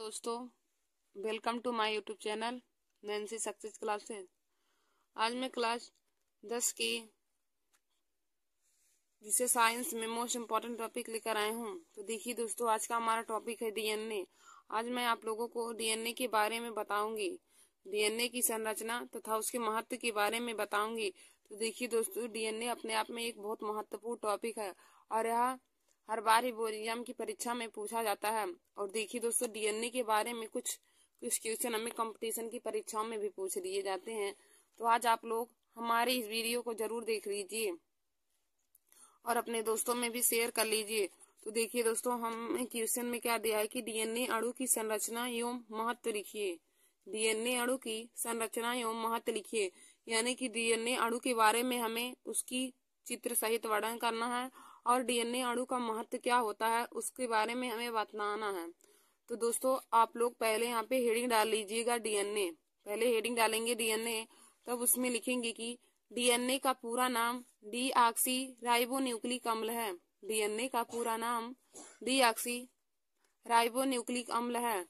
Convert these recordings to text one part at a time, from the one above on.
दोस्तों, welcome to my YouTube channel Nancy success classes. आज मैं क्लास 10 की जिसे साइंस में मोस्ट इम्पॉर्टेंट टॉपिक लेकर आए हूँ। तो देखिए दोस्तों, आज का हमारा टॉपिक है डीएनए। आज मैं आप लोगों को डीएनए के बारे में बताऊंगी, डीएनए की संरचना तथा उसके महत्व के बारे में बताऊंगी। तो देखिए दोस्तों, डीएनए अपने आप में एक बहुत महत्वपूर्ण टॉपिक है और यह हर बार ही बोर्ड एग्जाम की परीक्षा में पूछा जाता है। और देखिए दोस्तों, डीएनए के बारे में कुछ क्वेश्चन हमें कंपटीशन की परीक्षाओं में भी पूछ लिए जाते हैं। तो आज आप लोग हमारे इस वीडियो को जरूर देख लीजिए और अपने दोस्तों में भी शेयर कर लीजिए। तो देखिए दोस्तों, हम क्वेश्चन में क्या दिया है कि डीएनए अणु की संरचना एवं महत्व लिखिए। डीएनए अणु की संरचना एवं महत्व लिखिए, यानी कि डीएनए अणु के बारे में हमें उसकी चित्र सहित वर्णन करना है और डीएनए अणु का महत्व क्या होता है उसके बारे में हमें बताना है। तो दोस्तों, आप लोग पहले यहाँ पे हेडिंग डाल लीजिएगा डीएनए। पहले हेडिंग डालेंगे डीएनए, तब उसमें लिखेंगे कि डीएनए का पूरा नाम डीऑक्सी राइबोन्यूक्लिक अम्ल है। डीएनए का पूरा नाम डीऑक्सी राइबोन्यूक्लिक अम्ल है।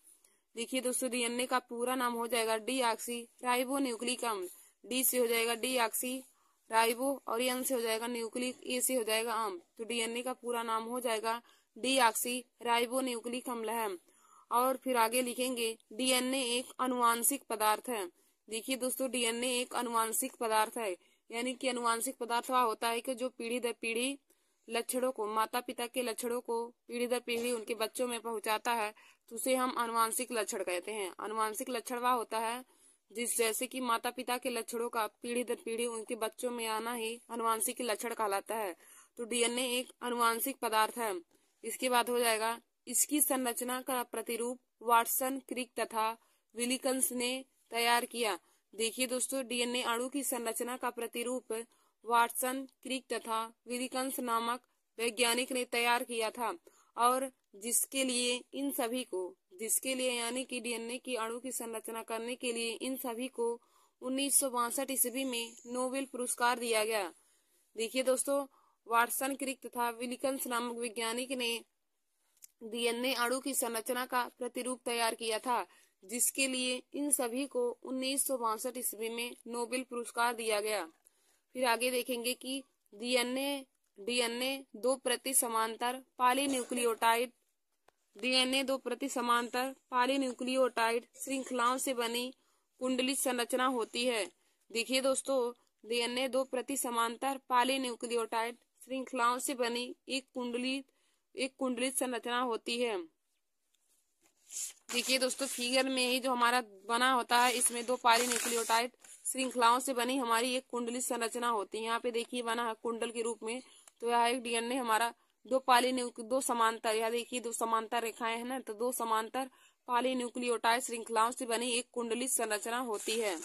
देखिए दोस्तों, डीएनए का पूरा नाम हो जाएगा डीऑक्सी राइबोन्यूक्लिक अम्ल। डी से हो जाएगा डीऑक्सी राइबो और एन से हो जाएगा न्यूक्लिक, ए से हो जाएगा अम्ल। तो डीएनए का पूरा नाम हो जाएगा डीऑक्सी राइबोन्यूक्लिक अम्ल है। और फिर आगे लिखेंगे डीएनए एक अनुवांशिक पदार्थ है। देखिए दोस्तों, डीएनए एक अनुवांशिक पदार्थ है, यानी कि अनुवांशिक पदार्थ वह होता है कि जो पीढ़ी दर पीढ़ी लक्षणों को, माता पिता के लक्षणों को पीढ़ी दर पीढ़ी उनके बच्चों में पहुंचाता है। तो उसे हम अनुवांशिक लक्षण कहते हैं। अनुवांशिक लक्षण वह होता है जैसे कि माता पिता के लक्षणों का पीढ़ी दर पीढ़ी उनके बच्चों में आना ही अनुवांशिक लक्षण कहलाता है। तो डीएनए एक अनुवांशिक पदार्थ है। इसके बाद हो जाएगा इसकी संरचना का प्रतिरूप वाटसन, क्रिक तथा विलिकन्स ने तैयार किया। देखिए दोस्तों, डीएनए अणु की संरचना का प्रतिरूप वाटसन, क्रिक तथा विलिकन्स नामक वैज्ञानिक ने तैयार किया था और जिसके लिए यानी कि डीएनए की अणु की संरचना करने के लिए इन सभी को 1962 ईस्वी में नोबेल पुरस्कार दिया गया। देखिए दोस्तों, वाटसन, क्रिक तथा विलिकन्स नामक वैज्ञानिक ने डीएनए अणु की संरचना का प्रतिरूप तैयार किया था, जिसके लिए इन सभी को 1962 ईस्वी में नोबेल पुरस्कार दिया गया। फिर आगे देखेंगे कि डीएनए दो प्रति समांतर पॉलीन्यूक्लियोटाइड श्रृंखलाओं से बनी कुंडलित संरचना होती है। देखिए दोस्तों, डीएनए दो प्रति समांतर पॉलीन्यूक्लियोटाइड श्रृंखलाओं से बनी एक कुंडलित संरचना होती है। देखिए दोस्तों, फिगर में ही जो हमारा बना होता है, इसमें दो पॉलीन्यूक्लियोटाइड श्रृंखलाओं से बनी हमारी एक कुंडलित संरचना होती है। यहाँ पे देखिए बना है कुंडल के रूप में। तो यह एक डीएनए हमारा दो समांतर, यहाँ देखिए दो समांतर रेखाएं हैं ना, तो दो समांतर पॉलीन्यूक्लियोटाइड श्रृंखलाओं से बनी एक कुंडलित संरचना होती है।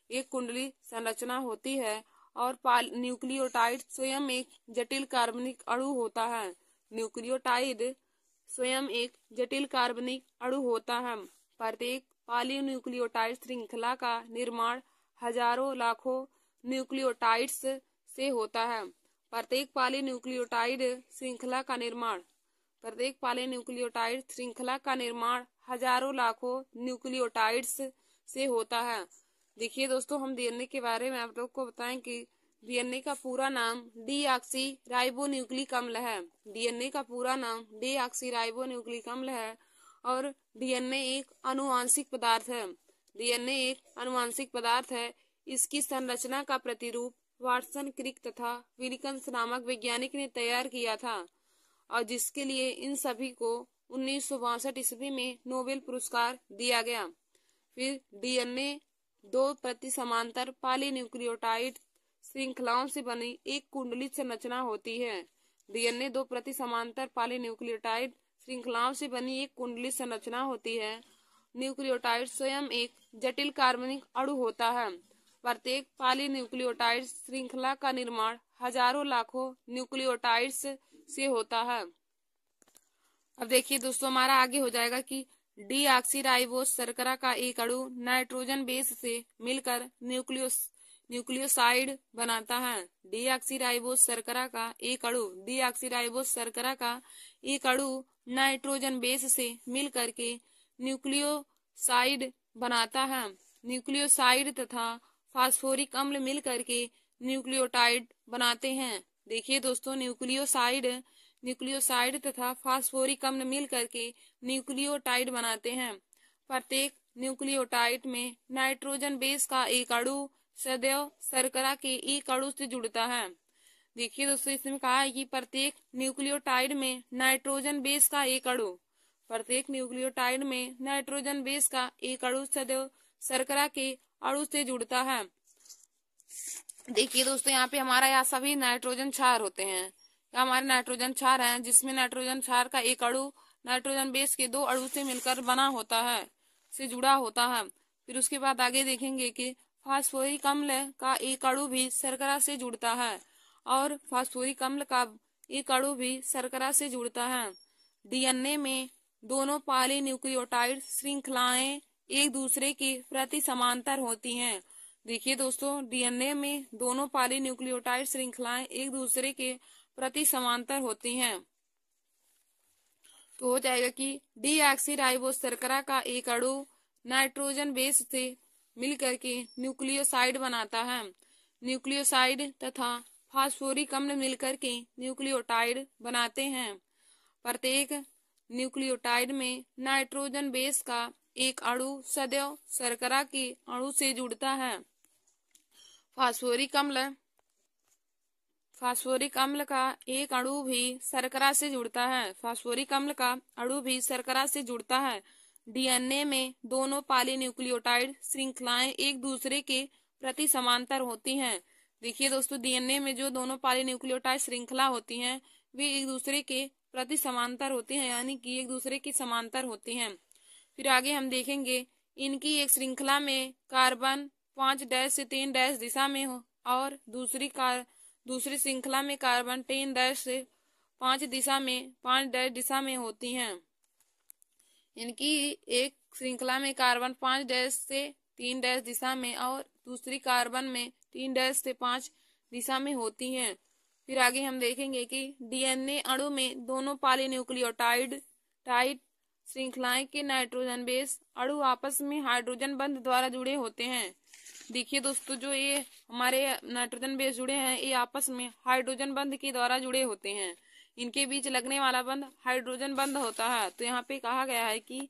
एक कुंडलित संरचना होती है और न्यूक्लियोटाइड स्वयं एक जटिल कार्बनिक अणु होता है। न्यूक्लियोटाइड स्वयं एक जटिल कार्बनिक अणु होता है। प्रत्येक पॉलीन्यूक्लियोटाइड श्रृंखला का निर्माण हजारों लाखों न्यूक्लियोटाइड्स से होता है। प्रत्येक पॉलीन्यूक्लियोटाइड श्रृंखला का निर्माण हजारों लाखों न्यूक्लियोटाइड्स से होता है। देखिए दोस्तों, हम डीएनए के बारे में आप लोग को बताएं कि डीएनए का पूरा नाम डीऑक्सी राइबोन्यूक्लिक अम्ल है। डीएनए का पूरा नाम डीऑक्सी राइबोन्यूक्लिक अम्ल है और डीएनए एक अनुवांशिक पदार्थ है। डीएनए एक अनुवांशिक पदार्थ है। इसकी संरचना का प्रतिरूप वाटसन, क्रिक तथा विलिकन्स नामक वैज्ञानिक ने तैयार किया था और जिसके लिए इन सभी को 1962 ईस्वी में नोबेल पुरस्कार दिया गया। फिर डीएनए दो प्रति समांतर पॉलीन्यूक्लियोटाइड श्रृंखलाओं से बनी एक कुंडलित संरचना होती है। डीएनए दो प्रति समांतर पॉलीन्यूक्लियोटाइड श्रृंखलाओं से बनी एक कुंडलित संरचना होती है। न्यूक्लियोटाइड स्वयं एक जटिल कार्बनिक अणु होता है। प्रत्येक पॉलीन्यूक्लियोटाइड श्रृंखला का निर्माण हजारों लाखों न्यूक्लियोटाइड्स से होता है। अब देखिए दोस्तों, हमारा आगे हो जाएगा कि डीऑक्सीराइबोस शर्करा का एक अणु नाइट्रोजन बेस से मिलकर न्यूक्लियोसाइड बनाता है। डीऑक्सीराइबोस शर्करा का एक अणु नाइट्रोजन बेस से मिलकर के न्यूक्लियोसाइड बनाता है। न्यूक्लियोसाइड तथा फास्फोरिक अम्ल मिल करके न्यूक्लियोटाइड बनाते हैं। देखिए दोस्तों, न्यूक्लियोसाइड तथा फास्फोरिक अम्ल मिल करके न्यूक्लियोटाइड बनाते हैं। प्रत्येक न्यूक्लियोटाइड में नाइट्रोजन बेस का एक अणु सदैव शर्करा के एक अणु से जुड़ता है। देखिए दोस्तों, इसमें कहा है कि प्रत्येक न्यूक्लियोटाइड में नाइट्रोजन बेस का एक अणु, प्रत्येक न्यूक्लियोटाइड में नाइट्रोजन बेस का एक अणु सदैव शर्करा के अणु से जुड़ता है। देखिए दोस्तों, यहाँ पे हमारा यहाँ सभी नाइट्रोजन क्षार होते हैं। हमारे नाइट्रोजन क्षार हैं, जिसमें नाइट्रोजन क्षार का एक अणु नाइट्रोजन बेस के दो अणु से मिलकर बना होता है, से जुड़ा होता है। फिर उसके बाद आगे देखेंगे कि फास्फोरिक अम्ल का एक अणु भी शर्करा से जुड़ता है और फास्फोरिक अम्ल का एक अणु भी शर्करा से जुड़ता है। डीएनए में दोनों पॉलीन्यूक्लियोटाइड श्रृंखलाएं एक दूसरे के प्रति समांतर होती हैं। देखिए दोस्तों, डीएनए में दोनों पॉलीन्यूक्लियोटाइड श्रृंखलाएं एक दूसरे के प्रति समांतर होती हैं। तो हो जाएगा कि डीऑक्सीराइबोस शर्करा का एक अणु नाइट्रोजन बेस से मिलकर के न्यूक्लियोसाइड बनाता है। न्यूक्लियोसाइड तथा फास्फोरिक अम्ल मिलकर के न्यूक्लियोटाइड बनाते हैं। प्रत्येक न्यूक्लियोटाइड में नाइट्रोजन बेस का एक अणु सदैव शर्करा के अणु से जुड़ता है। फास्फोरिक अम्ल का एक अणु भी शर्करा से जुड़ता है। फास्फोरिक अम्ल का अणु भी शर्करा से जुड़ता है। डीएनए में दोनों पॉलीन्यूक्लियोटाइड श्रृंखलाएं एक दूसरे के प्रति समांतर होती हैं। देखिए दोस्तों, डीएनए में जो दोनों पॉलीन्यूक्लियोटाइड श्रृंखला होती हैं वे एक दूसरे के प्रति समांतर होती हैं, यानी कि एक दूसरे की समांतर होती हैं। फिर आगे हम देखेंगे, इनकी एक श्रृंखला में कार्बन 5' से 3' दिशा में हो और दूसरी श्रृंखला में कार्बन 10' से 5 दिशा में होती हैं। इनकी एक श्रृंखला में कार्बन 5' से 3' दिशा में और दूसरी कार्बन में 3' से 5 दिशा में होती हैं। फिर आगे हम देखेंगे कि डीएनए अणु में दोनों पॉलीन्यूक्लियोटाइड श्रृंखलाएं के नाइट्रोजन बेस अणु आपस में हाइड्रोजन बंध द्वारा जुड़े होते हैं। देखिए दोस्तों, जो ये हमारे नाइट्रोजन बेस जुड़े हैं ये आपस में हाइड्रोजन बंध के द्वारा जुड़े होते हैं। इनके बीच लगने वाला बंध हाइड्रोजन बंध होता है। तो यहाँ पे कहा गया है कि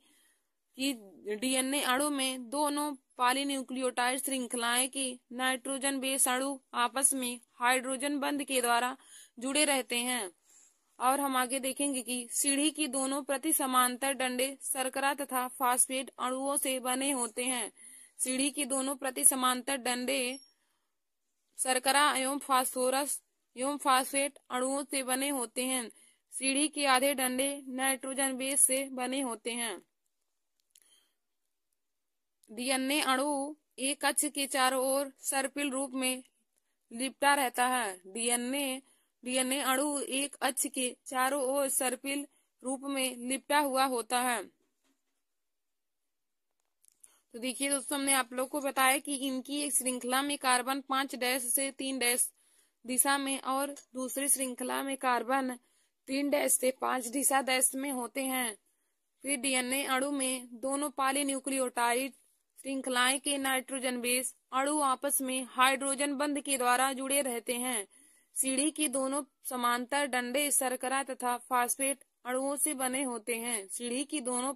डीएनए अणु में दोनों पॉलीन्यूक्लियोटाइड श्रृंखलाएं की नाइट्रोजन बेस अणु आपस में हाइड्रोजन बंध के द्वारा जुड़े रहते हैं। और हम आगे देखेंगे कि सीढ़ी की दोनों प्रति समांतर डंडे शर्करा तथा फास्फेट अणुओं से बने होते हैं। सीढ़ी की दोनों प्रति समांतर डंडे शर्करा एवं फास्फेट अणुओं से बने होते हैं। सीढ़ी के आधे डंडे नाइट्रोजन बेस से बने होते हैं। डीएनए अणु एक अक्ष के चारों ओर सर्पिल रूप में लिपटा रहता है। डीएनए अणु एक अक्ष के चारों ओर सर्पिल रूप में लिपटा हुआ होता है। तो देखिए दोस्तों, हमने आप लोग को बताया कि इनकी एक श्रृंखला में कार्बन 5' से 3' दिशा में और दूसरी श्रृंखला में कार्बन 3' से 5 दिशा में होते हैं। फिर डीएनए अणु में दोनों पॉलीन्यूक्लियोटाइड श्रृंखलाएं के नाइट्रोजन बेस अणु आपस में हाइड्रोजन बंध के द्वारा जुड़े रहते हैं। सीढ़ी की दोनों समांतर डंडे शर्करा तथा फास्फेट अणुओं से बने होते हैं। सीढ़ी की दोनों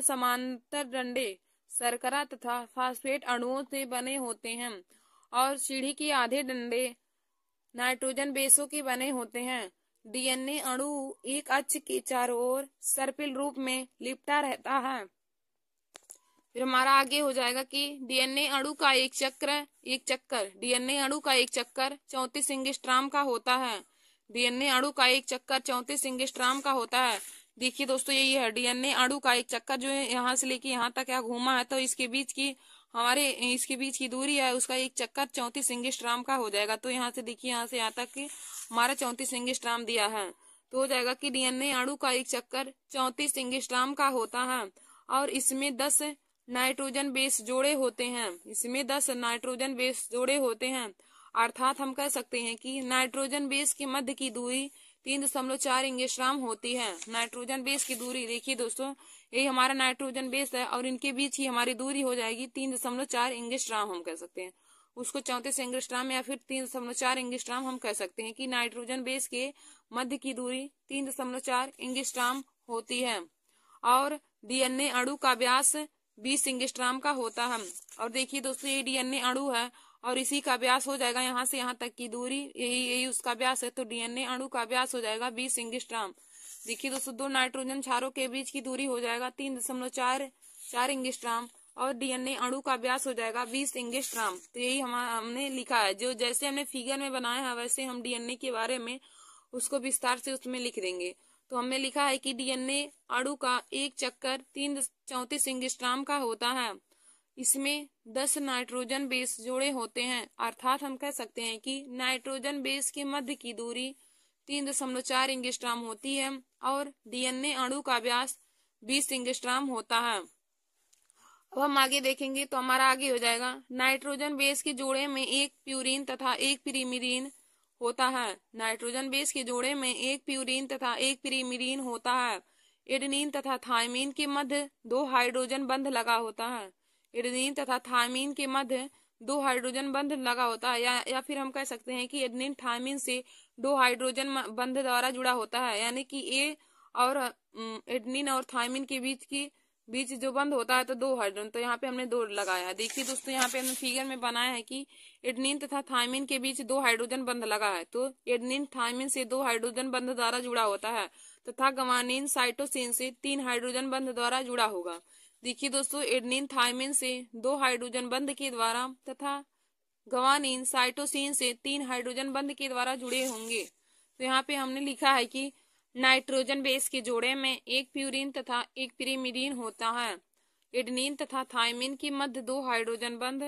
समांतर डंडे शर्करा तथा फास्फेट अणुओं से बने होते हैं और सीढ़ी के आधे डंडे नाइट्रोजन बेसों के बने होते हैं। डीएनए अणु एक अक्ष के चारों ओर सर्पिल रूप में लिपटा रहता है। फिर हमारा आगे हो जाएगा कि डीएनए अणु का एक चक्कर 34 एंगस्ट्रॉम का होता है। डीएनए अणु का एक चक्कर 34 एंगस्ट्रॉम का होता है। देखिए दोस्तों, यही है डीएनए अणु का एक चक्कर, जो है यहाँ से लेके यहाँ तक क्या घूमा है, तो इसके बीच की दूरी है, उसका एक चक्कर 34 एंगस्ट्रॉम का हो जाएगा। तो यहाँ से देखिए, यहाँ से यहाँ तक हमारा 34 एंगस्ट्रॉम दिया है। तो हो जाएगा कि डीएनए अणु का एक चक्कर 34 एंगस्ट्रॉम का होता है और इसमें 10 नाइट्रोजन बेस जोड़े होते हैं। अर्थात हम कह सकते हैं कि नाइट्रोजन बेस के मध्य की दूरी 3.4 एंगस्ट्रॉम होती है। नाइट्रोजन बेस की दूरी देखिए दोस्तों, यही हमारा नाइट्रोजन बेस है और इनके बीच ही हमारी दूरी हो जाएगी 3.4 एंगस्ट्रॉम हम कह सकते हैं। उसको 34 एंगस्ट्रॉम या फिर 3.4 एंगस्ट्रॉम हम कह सकते हैं कि नाइट्रोजन बेस के मध्य की दूरी 3.4 एंगस्ट्रॉम होती है। और डीएनए अणु का व्यास 20 एंगस्ट्रॉम का होता है। और देखिए दोस्तों, ये डीएनए अणु है और इसी का व्यास हो जाएगा यहाँ से यहाँ तक की दूरी, यही उसका व्यास है। तो डीएनए अणु का व्यास हो जाएगा 20 एंगस्ट्रॉम। देखिए दोस्तों, दो नाइट्रोजन क्षारों के बीच की दूरी हो जाएगा 3.4 एंगस्ट्रॉम और डीएनए अणु का व्यास हो जाएगा 20 एंगस्ट्रॉम। तो यही हमने लिखा है, जो जैसे हमने फिगर में बनाया है वैसे हम डीएनए के बारे में उसको विस्तार से उसमें लिख देंगे। तो हमने लिखा है कि डीएनए अणु का एक चक्कर 34 एंगस्ट्रॉम का होता है। इसमें 10 नाइट्रोजन बेस जोड़े होते हैं, अर्थात हम कह सकते हैं कि नाइट्रोजन बेस के मध्य की दूरी 3.4 एंगस्ट्रॉम होती है और डीएनए अणु का व्यास 20 एंगस्ट्रॉम होता है। अब हम आगे देखेंगे तो हमारा आगे हो जाएगा, नाइट्रोजन बेस के जोड़े में एक प्यूरीन तथा एक पिरिमिडीन होता है। नाइट्रोजन बेस के जोड़े में एक प्यूरीन तथा एक पिरिमिडीन होता है। एडेनिन तथा थायमीन के मध्य 2 हाइड्रोजन बंध लगा होता है। एडेनिन तथा थायमीन के मध्य 2 हाइड्रोजन बंध लगा होता है, या फिर हम कह सकते हैं कि एडेनिन थायमीन से 2 हाइड्रोजन बंध द्वारा जुड़ा होता है, यानी कि ए और एडेनिन और थायमीन के बीच जो बंध होता है तो 2 हाइड्रोजन, तो यहाँ पे हमने 2 लगाया है। देखिए दोस्तों, यहाँ पे हमने फिगर में बनाया है कि एडेनिन तथा थायमीन के बीच 2 हाइड्रोजन बंध लगा है, तो एडेनिन थायमीन से 2 हाइड्रोजन बंध द्वारा जुड़ा होता है तथा गवानीन साइटोसिन से 3 हाइड्रोजन बंध द्वारा जुड़ा होगा। देखिए दोस्तों, एडेनिन थायमीन से 2 हाइड्रोजन बंध के द्वारा तथा गवानीन साइटोसिन से 3 हाइड्रोजन बंध के द्वारा जुड़े होंगे। तो यहाँ पे हमने लिखा है कि नाइट्रोजन बेस के जोड़े में एक प्यूरीन तथा एक पिरिमिडीन होता है। एडेनिन तथा थायमीन के मध्य 2 हाइड्रोजन बंध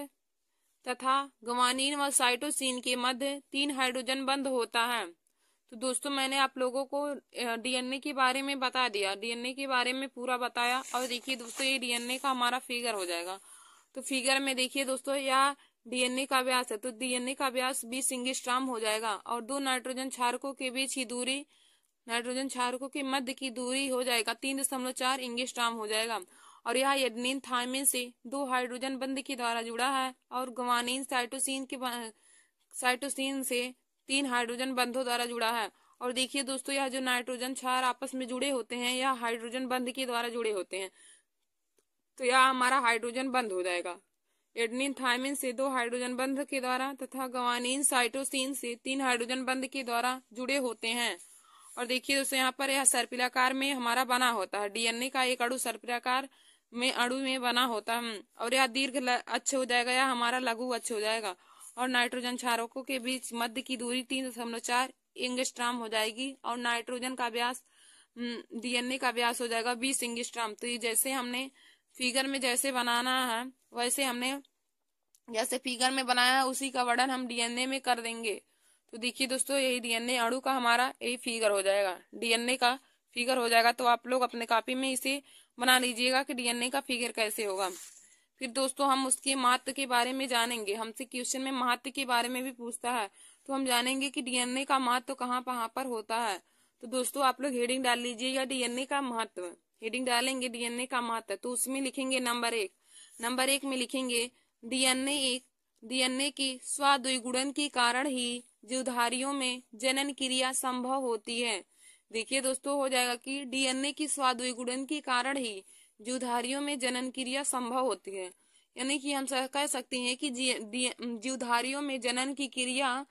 तथा गवानीन व साइटोसिन के मध्य 3 हाइड्रोजन बंध होता है। तो दोस्तों, मैंने आप लोगों को डीएनए के बारे में बता दिया, डीएनए के बारे में पूरा बताया। और देखिए दोस्तों, ये डीएनए का हमारा फिगर हो जाएगा। तो फिगर में देखिए दोस्तों, यह डीएनए का व्यास है, तो डीएनए का व्यास 20 एंगस्ट्रॉम हो जाएगा और 2 नाइट्रोजन क्षारकों के बीच की दूरी, नाइट्रोजन क्षारकों के मध्य की दूरी हो जाएगा 3.4 एंगस्ट्रॉम हो जाएगा। और यह एडेनिन थायमीन से 2 हाइड्रोजन बंध के द्वारा जुड़ा है और गवानीन साइटोसिन से 3 हाइड्रोजन बंधों द्वारा जुड़ा है। और देखिए दोस्तों, यह जो नाइट्रोजन क्षार आपस में जुड़े होते हैं यह हाइड्रोजन बंध के द्वारा जुड़े होते हैं, तो यह हमारा हाइड्रोजन बंध हो जाएगा। एडेनिन थायमीन से 2 हाइड्रोजन बंध के द्वारा तथा गवानीन साइटोसिन से 3 हाइड्रोजन बंध के द्वारा जुड़े होते हैं। और देखिए दोस्तों, यहाँ पर यह सर्पिलाकार में हमारा बना होता है। डीएनए का एक अणु सर्पिलाकार में अणु में बना होता है और यह दीर्घ अक्ष हो जाएगा, यह हमारा लघु अक्ष हो जाएगा। और नाइट्रोजन क्षारकों के बीच मध्य की दूरी 3.4 एंगस्ट्रॉम हो जाएगी और नाइट्रोजन का व्यास, डीएनए का व्यास हो जाएगा 20 एंगस्ट्रॉम। तो ये जैसे हमने फिगर में जैसे बनाना है वैसे हमने जैसे फिगर में बनाया है उसी का वर्णन हम डीएनए में कर देंगे। तो देखिए दोस्तों, यही डीएनए अणु का हमारा यही फिगर हो जाएगा, डीएनए का फिगर हो जाएगा। तो आप लोग अपने कॉपी में इसे बना लीजिएगा कि डीएनए का फिगर कैसे होगा। फिर दोस्तों, हम उसके महत्व के बारे में जानेंगे। हमसे क्वेश्चन में महत्व के बारे में भी पूछता है, तो हम जानेंगे कि डीएनए का महत्व कहाँ पर होता है। तो दोस्तों, आप लोग हेडिंग डाल लीजिएगा डीएनए का महत्व। हेडिंग डालेंगे डीएनए का महत्व, तो उसमें लिखेंगे नंबर 1। नंबर 1 में लिखेंगे डीएनए की स्वाद्विगुणन के कारण ही जीवधारियों में जनन क्रिया संभव होती है। देखिए दोस्तों, हो जाएगा कि डीएनए की स्वाद्विगुणन के कारण ही जीवधारियों में जनन क्रिया संभव होती है, यानी कि हम कह सकते हैं कि जीवधारियों में जनन की क्रिया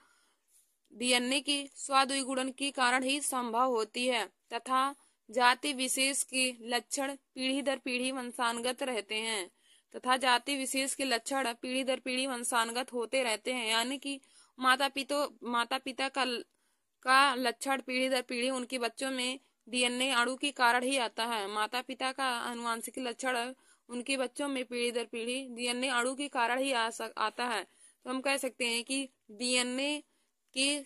डीएनए के स्वाद्विगुणन के कारण ही संभव होती है तथा जाति विशेष के लक्षण पीढ़ी दर पीढ़ी वंशानुगत रहते हैं तथा जाति विशेष के लक्षण पीढ़ी दर पीढ़ी वंशानुगत होते रहते हैं, यानी कि माता पिता का लक्षण पीढ़ी दर पीढ़ी उनके बच्चों में डीएनए अणु के कारण ही आता है। माता पिता का आनुवांशिक लक्षण उनके बच्चों में पीढ़ी दर पीढ़ी डीएनए अणु के कारण ही आता है। तो हम कह सकते हैं कि डीएनए के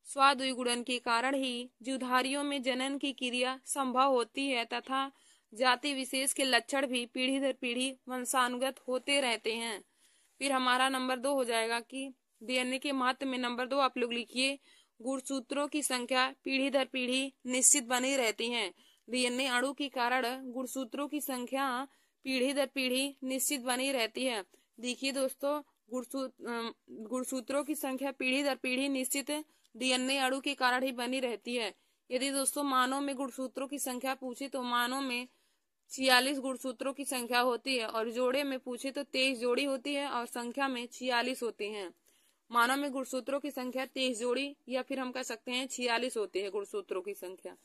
स्वाद्विगुणन के कारण ही जीवधारियों में जनन की क्रिया संभव होती है तथा जाति विशेष के लक्षण भी पीढ़ी दर पीढ़ी वंशानुगत होते रहते हैं। फिर हमारा नंबर 2 हो जाएगा कि डीएनए के महत्व में नंबर 2 आप लोग लिखिए, गुणसूत्रों की संख्या पीढ़ी दर पीढ़ी निश्चित बनी रहती है। डीएनए अणु के कारण गुणसूत्रों की संख्या पीढ़ी दर पीढ़ी निश्चित बनी रहती है। देखिए दोस्तों, गुणसूत्रों की संख्या पीढ़ी दर पीढ़ी निश्चित डीएनए अणु के कारण ही बनी रहती है। यदि दोस्तों मानव में गुणसूत्रों की संख्या पूछे तो मानव में 46 गुणसूत्रों की संख्या होती है, और जोड़े में पूछे तो 23 जोड़ी होती है, और संख्या में 46 होती है। मानव में गुणसूत्रों की संख्या 23 जोड़ी या फिर हम कह सकते हैं 46 होती है गुणसूत्रों की संख्या।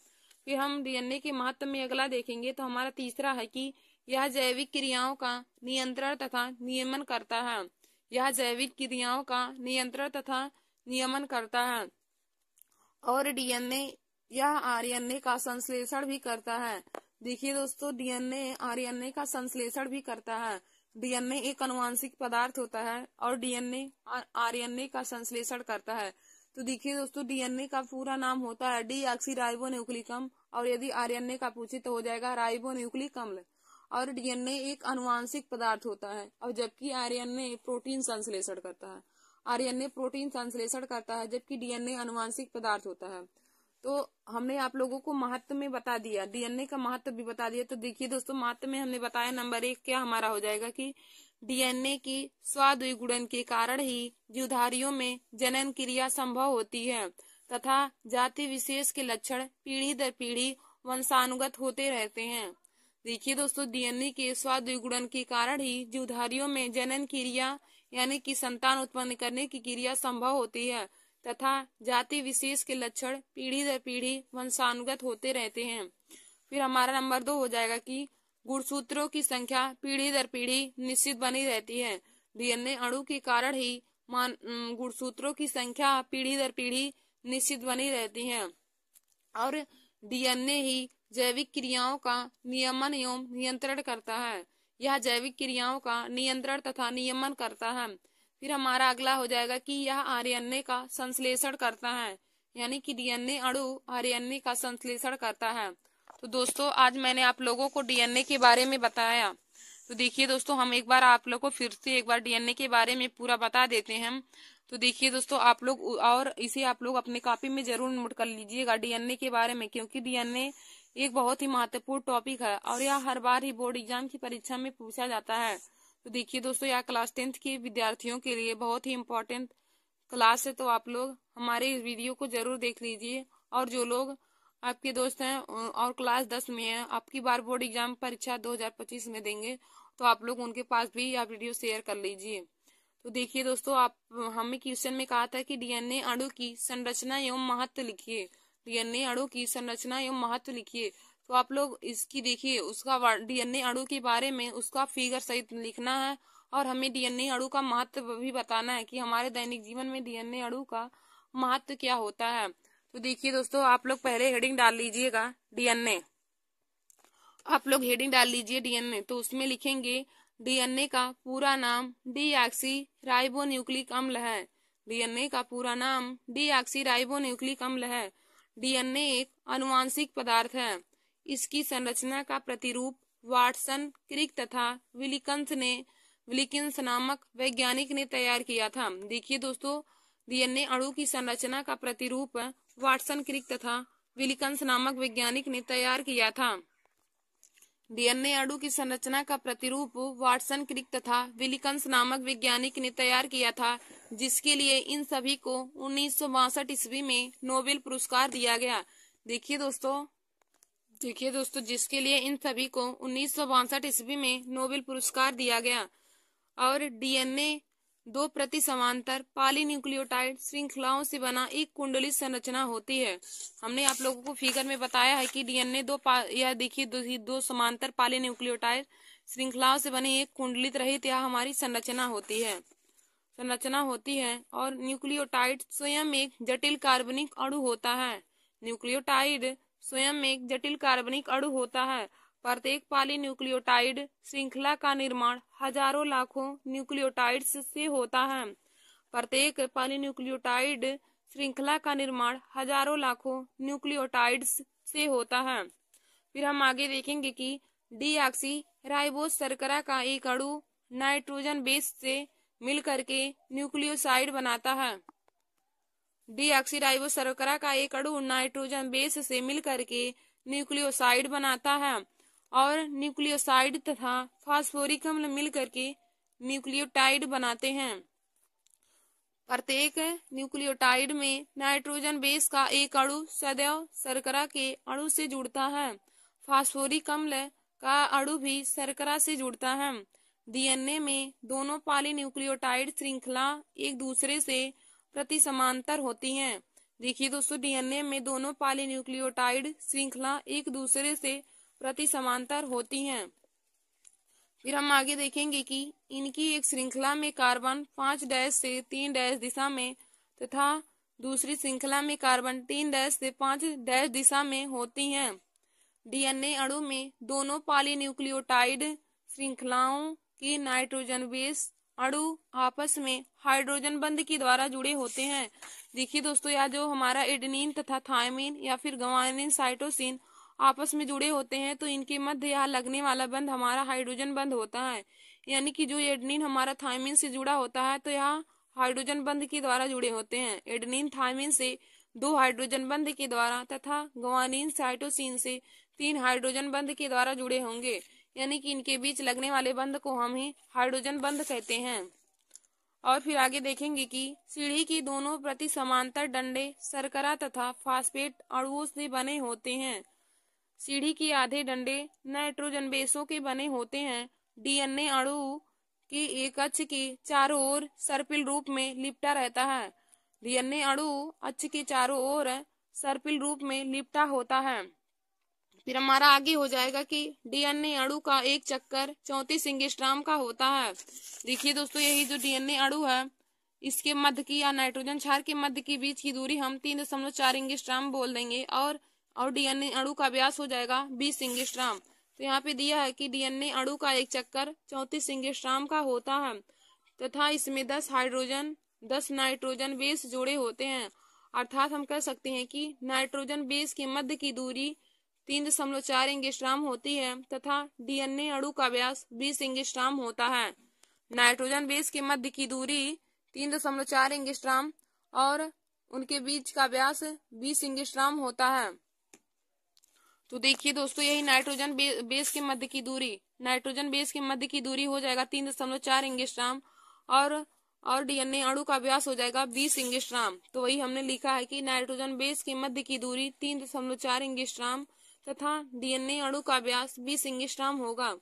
फिर हम डीएनए के महत्व में अगला देखेंगे तो हमारा तीसरा है कि यह जैविक क्रियाओं का नियंत्रण तथा नियमन करता है। यह जैविक क्रियाओं का नियंत्रण तथा नियमन करता है, और डीएनए यह आरएनए का संश्लेषण भी करता है। देखिए दोस्तों, डीएनए आरएनए का संश्लेषण भी करता है। डीएनए एक आनुवंशिक पदार्थ होता है और डीएनए आरएनए का संश्लेषण करता है। तो देखिए दोस्तों, डीएनए का पूरा नाम होता है डीऑक्सीराइबोन्यूक्लिक अम्ल, और यदि आरएनए का पूछे तो हो जाएगा राइबोन्यूक्लिक अम्ल। और डीएनए एक आनुवंशिक पदार्थ होता है, और जबकि आरएनए प्रोटीन संश्लेषण करता है। आरएनए प्रोटीन संश्लेषण करता है, जबकि डीएनए आनुवंशिक पदार्थ होता है। तो हमने आप लोगों को महत्व में बता दिया, डीएनए का महत्व भी बता दिया। तो देखिए दोस्तों, महत्व में हमने बताया नंबर 1 क्या हमारा हो जाएगा कि डीएनए की स्वाद्विगुणन के कारण ही जीवधारियों में जनन क्रिया संभव होती है, तथा जाति विशेष के लक्षण पीढ़ी दर पीढ़ी वंशानुगत होते रहते हैं। देखिए दोस्तों, डीएनए के स्वाद्विगुणन के कारण ही जीवधारियों में जनन क्रिया यानी कि संतान उत्पन्न करने की क्रिया संभव होती है, तथा जाति विशेष के लक्षण पीढ़ी दर पीढ़ी वंशानुगत होते रहते हैं। फिर हमारा नंबर 2 हो जाएगा कि गुणसूत्रों की संख्या पीढ़ी दर पीढ़ी निश्चित बनी रहती है। डीएनए अणु के कारण ही गुणसूत्रों की संख्या पीढ़ी दर पीढ़ी निश्चित बनी रहती है, और डीएनए ही जैविक क्रियाओं का नियमन एवं नियंत्रण करता है। यह जैविक क्रियाओं का नियंत्रण तथा नियमन करता है। फिर हमारा अगला हो जाएगा कि यह आरएनए का संश्लेषण करता है, यानी कि डीएनए अणु आरएनए का संश्लेषण करता है। तो दोस्तों, आज मैंने आप लोगों को डीएनए के बारे में बताया। तो देखिए दोस्तों, हम एक बार आप लोगों को फिर से एक बार डीएनए के बारे में पूरा बता देते हैं। तो देखिए दोस्तों, आप लोग और इसे आप लोग अपने कॉपी में जरूर नोट कर लीजिएगा डीएनए के बारे में, क्योंकि डीएनए एक बहुत ही महत्वपूर्ण टॉपिक है, और यह हर बार ही बोर्ड एग्जाम की परीक्षा में पूछा जाता है। तो देखिए दोस्तों, यह क्लास 10th के विद्यार्थियों के लिए बहुत ही इम्पोर्टेंट क्लास है। तो आप लोग हमारे इस वीडियो को जरूर देख लीजिए, और जो लोग आपके दोस्त हैं और क्लास 10 में हैं, आपकी बार बोर्ड एग्जाम परीक्षा 2025 में देंगे, तो आप लोग उनके पास भी यह वीडियो शेयर कर लीजिए। तो देखिए दोस्तों, आप हमें क्वेश्चन में कहा था कि डीएनए अणु की संरचना एवं महत्व लिखिए। डीएनए अणु की संरचना एवं महत्व लिखिए। तो आप लोग इसकी देखिए, उसका डीएनए अणु के बारे में उसका फिगर सहित लिखना है, और हमें डीएनए अणु का महत्व भी बताना है कि हमारे दैनिक जीवन में डीएनए अणु का महत्व क्या होता है। तो देखिए दोस्तों, आप लोग पहले हेडिंग डाल लीजिएगा डीएनए। आप लोग हेडिंग डाल लीजिए डीएनए, तो उसमें लिखेंगे डीएनए का पूरा नाम डीऑक्सीराइबोन्यूक्लिक अम्ल है। डीएनए का पूरा नाम डीऑक्सीराइबोन्यूक्लिक अम्ल है। डीएनए एक आनुवांशिक पदार्थ है। इसकी संरचना का प्रतिरूप वाटसन, क्रिक तथा विलिकिंस नामक वैज्ञानिक ने तैयार किया था। देखिए दोस्तों, डीएनए अणु की संरचना का प्रतिरूप वाटसन, क्रिक तथा विलिकिंस नामक वैज्ञानिक ने तैयार किया था। डीएनए अणु की संरचना का प्रतिरूप वाटसन, क्रिक तथा विलिकिंस नामक वैज्ञानिक ने तैयार किया था, जिसके लिए इन सभी को 1962 ईस्वी में नोबेल पुरस्कार दिया गया। देखिए दोस्तों, जिसके लिए इन सभी को 1962 ईस्वी में नोबेल पुरस्कार दिया गया। और डीएनए 2 प्रति समांतर पॉलीन्यूक्लियोटाइड श्रृंखलाओं से बना एक कुंडलित संरचना होती है। हमने आप लोगों को फिगर में बताया है कि डीएनए दो समांतर पॉलीन्यूक्लियोटाइड श्रृंखलाओं से बनी एक कुंडलित रहित यह हमारी संरचना होती है। और न्यूक्लियोटाइड स्वयं एक जटिल कार्बनिक अणु होता है। न्यूक्लियोटाइड स्वयं एक जटिल कार्बनिक अणु होता है। प्रत्येक पॉलीन्यूक्लियोटाइड श्रृंखला का निर्माण हजारों लाखों न्यूक्लियोटाइड्स से होता है। प्रत्येक पॉलीन्यूक्लियोटाइड श्रृंखला का निर्माण हजारों लाखों न्यूक्लियोटाइड्स से होता है। फिर हम आगे देखेंगे कि डीऑक्सीराइबोस शर्करा का एक अणु नाइट्रोजन बेस से मिलकर के न्यूक्लियोसाइड बनाता है। डीऑक्सीराइबो शर्करा का एक अणु नाइट्रोजन बेस से मिलकर के न्यूक्लियोसाइड बनाता है और न्यूक्लियोसाइड तथा फास्फोरिक अम्ल मिलकर के न्यूक्लियोटाइड बनाते हैं। प्रत्येक न्यूक्लियोटाइड में नाइट्रोजन बेस का एक अणु सदैव शर्करा के अणु से जुड़ता है। फास्फोरिक अम्ल का अणु भी शर्करा से जुड़ता है। डीएनए में दोनों पॉलीन्यूक्लियोटाइड श्रृंखला एक दूसरे से प्रति समांतर होती हैं। देखिए दोस्तों, डीएनए में दोनों पॉलीन्यूक्लियोटाइड श्रृंखला एक दूसरे से प्रति समांतर होती हैं। फिर हम आगे देखेंगे कि इनकी एक श्रृंखला में कार्बन 5' से 3' दिशा में तथा दूसरी श्रृंखला में कार्बन 3' से 5' दिशा में होती हैं। डीएनए अणु में दोनों पॉलीन्यूक्लियोटाइड श्रृंखलाओं की नाइट्रोजन बेस अणु आपस में हाइड्रोजन बंध के द्वारा जुड़े होते हैं। देखिए दोस्तों, यह जो हमारा एडेनिन तथा थायमिन या फिर ग्वानिन साइटोसिन आपस में जुड़े होते हैं तो इनके मध्य यहाँ लगने वाला बंध हमारा हाइड्रोजन बंध होता है। यानी कि जो एडेनिन हमारा थायमिन से जुड़ा होता है तो यहाँ हाइड्रोजन बंध के द्वारा जुड़े होते हैं। एडेनिन थायमिन से 2 हाइड्रोजन बंध के द्वारा तथा ग्वानिन साइटोसिन से 3 हाइड्रोजन बंध के द्वारा जुड़े होंगे। यानी कि इनके बीच लगने वाले बंध को हम ही हाइड्रोजन बंध कहते हैं। और फिर आगे देखेंगे कि सीढ़ी की दोनों प्रति समांतर डंडे शर्करा तथा फास्फेट अणुओं से बने होते हैं। सीढ़ी के आधे डंडे नाइट्रोजन बेसों के बने होते हैं। डीएनए अणु के एक अक्ष के चारों ओर सर्पिल रूप में लिपटा रहता है। डीएनए अणु अक्ष के चारों ओर सर्पिल रूप में लिपटा होता है। फिर हमारा आगे हो जाएगा कि डीएनए अणु का एक चक्कर 34 एंगस्ट्रॉम का होता है। देखिए दोस्तों, यही जो डीएनए अणु है इसके मध्य की या नाइट्रोजन क्षार के मध्य के बीच की दूरी हम 3.4 एंगस्ट्रॉम बोल देंगे और डीएनए अणु का व्यास हो जाएगा 20 एंगस्ट्रॉम। तो यहाँ पे दिया है कि डीएनए अणु का एक चक्कर 34 एंगस्ट्रॉम का होता है तथा इसमें 10 हाइड्रोजन 10 नाइट्रोजन बेस जोड़े होते हैं। अर्थात हम कह सकते हैं कि नाइट्रोजन बेस के मध्य की दूरी 3.4 एंगस्ट्रॉम होती है तथा डीएनए अणु का व्यास 20 एंगस्ट्रॉम होता है। नाइट्रोजन बेस के मध्य की दूरी 3.4 एंगस्ट्रॉम और उनके बीच का व्यास 20 एंगस्ट्रॉम होता है। तो देखिए दोस्तों, यही नाइट्रोजन बेस के मध्य की दूरी हो जाएगा 3.4 एंगस्ट्रॉम और डीएनए अणु का व्यास हो जाएगा 20 एंगस्ट्रॉम। तो वही हमने लिखा है कि नाइट्रोजन बेस के मध्य की दूरी 3.4 एंगस्ट्रॉम तथा डीएनए अणु का व्यास 20 एंगस्ट्रॉम होगा।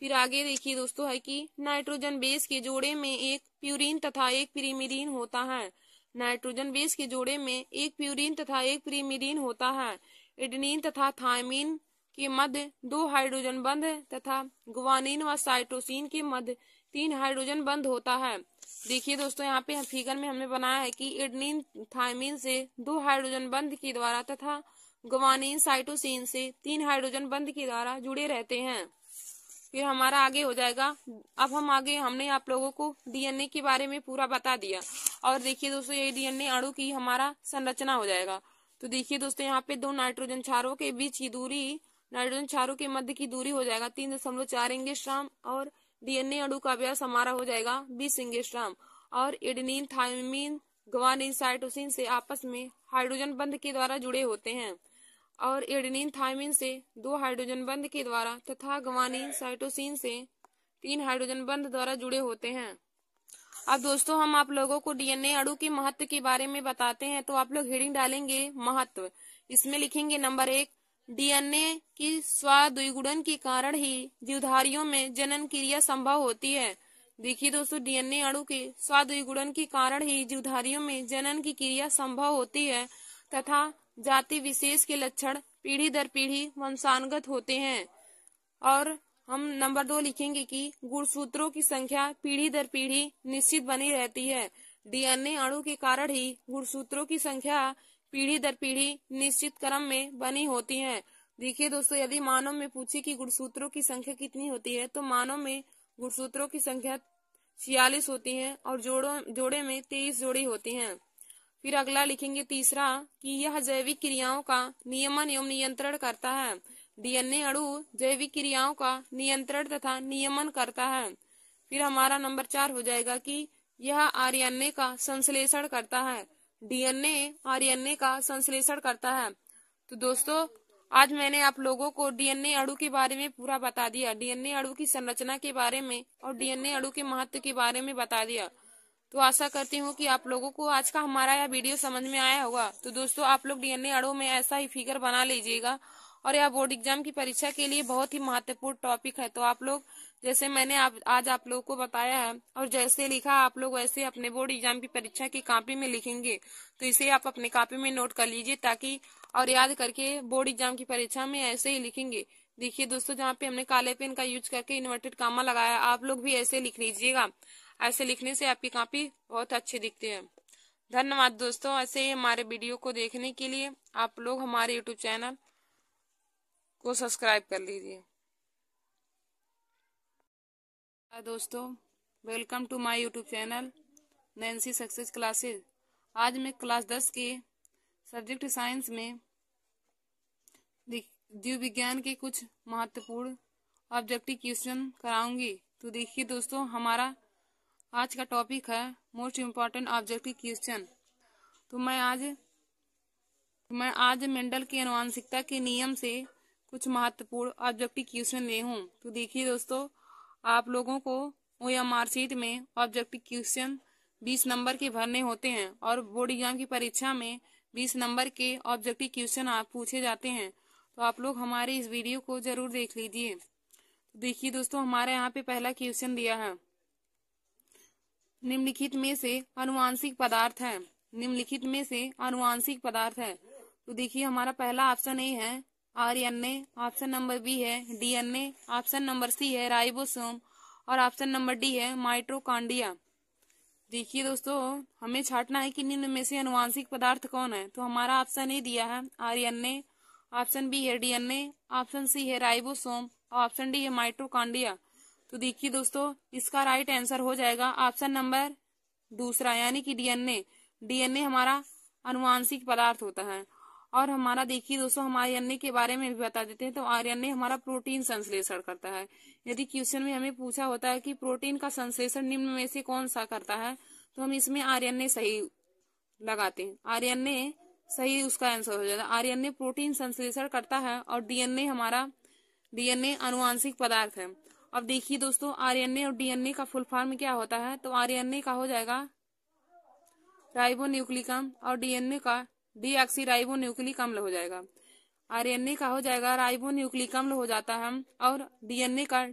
फिर आगे देखिए दोस्तों है कि नाइट्रोजन बेस के जोड़े में एक प्यूरिन तथा एक पिरिमिडीन होता है। नाइट्रोजन बेस के जोड़े में एक प्यूरिन तथा एक पिरिमिडीन होता है। एडेनिन तथा थायमिन के मध्य 2 हाइड्रोजन बंध तथा ग्वानिन व साइटोसिन के मध्य 3 हाइड्रोजन बंध होता है। देखिए दोस्तों, यहाँ पे फिगर में हमने बनाया है कि एडेनिन थायमिन से 2 हाइड्रोजन बंध के द्वारा तथा ग्वानिन साइटोसिन से 3 हाइड्रोजन बंध के द्वारा जुड़े रहते हैं। फिर हमारा आगे हो जाएगा, अब हमने आप लोगों को डीएनए के बारे में पूरा बता दिया। और देखिए दोस्तों, ये डीएनए अणु की हमारा संरचना हो जाएगा। तो देखिए दोस्तों, यहाँ पे 2 नाइट्रोजन क्षारों के बीच की दूरी, नाइट्रोजन क्षारों के मध्य की दूरी हो जाएगा 3.4 एंगस्ट्रॉम और डीएनए अणु का व्यास हमारा हो जाएगा 20 एंगस्ट्रॉम और एडेनिन थायमिन ग्वानिन साइटोसिन से आपस में हाइड्रोजन बंध के द्वारा जुड़े होते हैं और एडेनिन थायमिन से 2 हाइड्रोजन बंध के द्वारा तथा ग्वानिन साइटोसिन से 3 हाइड्रोजन बंध द्वारा जुड़े होते हैं। अब दोस्तों, हम आप लोगों को डीएनए अणु के महत्व के बारे में बताते हैं। तो आप लोग हेडिंग डालेंगे महत्व, इसमें लिखेंगे नंबर 1, डीएनए की स्व-द्विगुणन के कारण ही जीवधारियों में जनन क्रिया संभव होती है। देखिए दोस्तों, डीएनए अणु के स्व-द्विगुणन के कारण ही जीवधारियों में जनन की क्रिया संभव होती है तथा जाति विशेष के लक्षण पीढ़ी दर पीढ़ी वंशानुगत होते हैं। और हम नंबर 2 लिखेंगे कि गुणसूत्रों की संख्या पीढ़ी दर पीढ़ी निश्चित बनी रहती है। डीएनए अणु के कारण ही गुणसूत्रों की संख्या पीढ़ी दर पीढ़ी निश्चित क्रम में बनी होती है। देखिए दोस्तों, यदि मानव में पूछे कि गुणसूत्रों की संख्या कितनी होती है तो मानव में गुणसूत्रों की संख्या 46 होती है और जोड़े में 23 जोड़ी होती हैं। फिर अगला लिखेंगे तीसरा कि यह जैविक क्रियाओं का नियमन एवं नियंत्रण करता है। डीएनए अणु जैविक क्रियाओं का नियंत्रण तथा नियमन करता है। फिर हमारा नंबर 4 हो जाएगा कि यह आरएनए का संश्लेषण करता है। डीएनए आरएनए का संश्लेषण करता है। तो दोस्तों आज मैंने आप लोगों को डीएनए अणु के बारे में पूरा बता दिया, डीएनए अणु की संरचना के बारे में और डीएनए अणु के महत्व के बारे में बता दिया। तो आशा करती हूँ कि आप लोगों को आज का हमारा यह वीडियो समझ में आया होगा। तो दोस्तों आप लोग डीएनए अणु में ऐसा ही फिगर बना लीजिएगा और यह बोर्ड एग्जाम की परीक्षा के लिए बहुत ही महत्वपूर्ण टॉपिक है। तो आप लोग जैसे मैंने आज आप लोगों को बताया है और जैसे लिखा आप लोग वैसे अपने बोर्ड एग्जाम की परीक्षा की कॉपी में लिखेंगे। तो इसे आप अपने कॉपी में नोट कर लीजिए ताकि और याद करके बोर्ड एग्जाम की परीक्षा में ऐसे ही लिखेंगे। देखिए दोस्तों जहाँ पे हमने काले पेन का यूज करके इन्वर्टेड कामा लगाया, आप लोग भी ऐसे लिख लीजिएगा। ऐसे लिखने से आपकी कॉपी बहुत अच्छे दिखते हैं। धन्यवाद दोस्तों, ऐसे ही हमारे वीडियो को देखने के लिए आप लोग हमारे यूट्यूब चैनल को सब्सक्राइब कर लीजिए। दोस्तों welcome to my YouTube channel Nancy success classes. आज मैं क्लास 10 के सब्जेक्ट साइंस में जीव विज्ञान के कुछ महत्वपूर्ण ऑब्जेक्टिव क्वेश्चन कराऊंगी। तो देखिए दोस्तों हमारा आज का टॉपिक है मोस्ट इम्पॉर्टेंट ऑब्जेक्टिव क्वेश्चन। तो मैं आज मेंडल की आनुवंशिकता के नियम से कुछ महत्वपूर्ण ऑब्जेक्टिव क्वेश्चन ले हूँ। तो देखिए दोस्तों आप लोगों को OMR शीट में ऑब्जेक्टिव क्वेश्चन 20 नंबर के भरने होते हैं और बोर्ड एग्जाम की परीक्षा में 20 नंबर के ऑब्जेक्टिव क्वेश्चन आप पूछे जाते हैं। तो आप लोग हमारे इस वीडियो को जरूर देख लीजिए। देखिए दोस्तों हमारे यहाँ पे पहला क्वेश्चन दिया है, निम्नलिखित में से आनुवांशिक पदार्थ है। निम्नलिखित में से आनुवांशिक पदार्थ है। तो देखिए हमारा पहला ऑप्शन ए है आरएनए, ऑप्शन नंबर बी है डीएनए, ऑप्शन नंबर सी है राइबोसोम और ऑप्शन नंबर डी है माइटोकॉन्ड्रिया। देखिए दोस्तों हमें छांटना है कि निम्न में से आनुवांशिक पदार्थ कौन है। तो हमारा ऑप्शन ए दिया है आरएनए, ऑप्शन बी है डीएनए, ऑप्शन सी है राइबोसोम और ऑप्शन डी है माइटोकॉन्ड्रिया। तो देखिए दोस्तों इसका राइट आंसर हो जाएगा ऑप्शन नंबर दूसरा यानी कि डीएनए। डीएनए हमारा आनुवांशिक पदार्थ होता है। और हमारा देखिए दोस्तों हम आरएनए के बारे में भी बता देते हैं। तो आरएनए हमारा प्रोटीन संश्लेषण करता है। यदि क्वेश्चन में हमें पूछा होता है कि प्रोटीन का संश्लेषण निम्न में से कौन सा करता है तो हम इसमें आरएनए सही लगाते हैं। आरएनए सही उसका आंसर हो जाता है। आरएनए प्रोटीन संश्लेषण करता है और डीएनए आनुवांशिक पदार्थ है। अब देखिए दोस्तों आरएनए और डीएनए का फुल फॉर्म क्या होता है। तो आरएनए का हो जाएगा राइबोन्यूक्लिक अम्ल और डीएनए का डीऑक्सीराइबोन्यूक्लिक अम्ल हो जाएगा। आरएनए का हो जाएगा राइबोन्यूक्लिक अम्ल हो जाता है और डीएनए का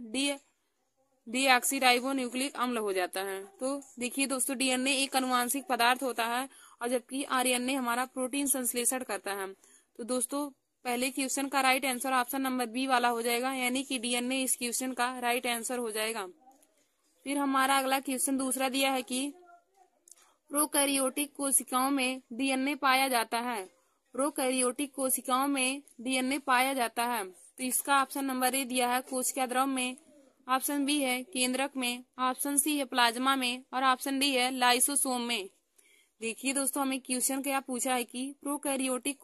डीऑक्सीराइबोन्यूक्लिक अम्ल हो जाता है। तो देखिए दोस्तों डीएनए एक आनुवांशिक पदार्थ होता है और जबकि आरएनए हमारा प्रोटीन संश्लेषण करता है। तो दोस्तों पहले क्वेश्चन का right answer option number B वाला हो जाएगा यानी कि डीएनए इस क्वेश्चन का राइट आंसर हो जाएगा। फिर हमारा अगला क्वेश्चन दूसरा दिया है कि प्रोकैरियोटिक कोशिकाओं में डीएनए पाया जाता है। प्रोकैरियोटिक कोशिकाओं में डीएनए पाया जाता है। तो इसका ऑप्शन नंबर ए दिया है कोशिका द्रव में, ऑप्शन बी है केंद्रक में, ऑप्शन सी है प्लाज्मा में और ऑप्शन डी है लाइसोसोम में। देखिए दोस्तों हमें क्वेश्चन क्या पूछा है कि प्रोकैरियोटिक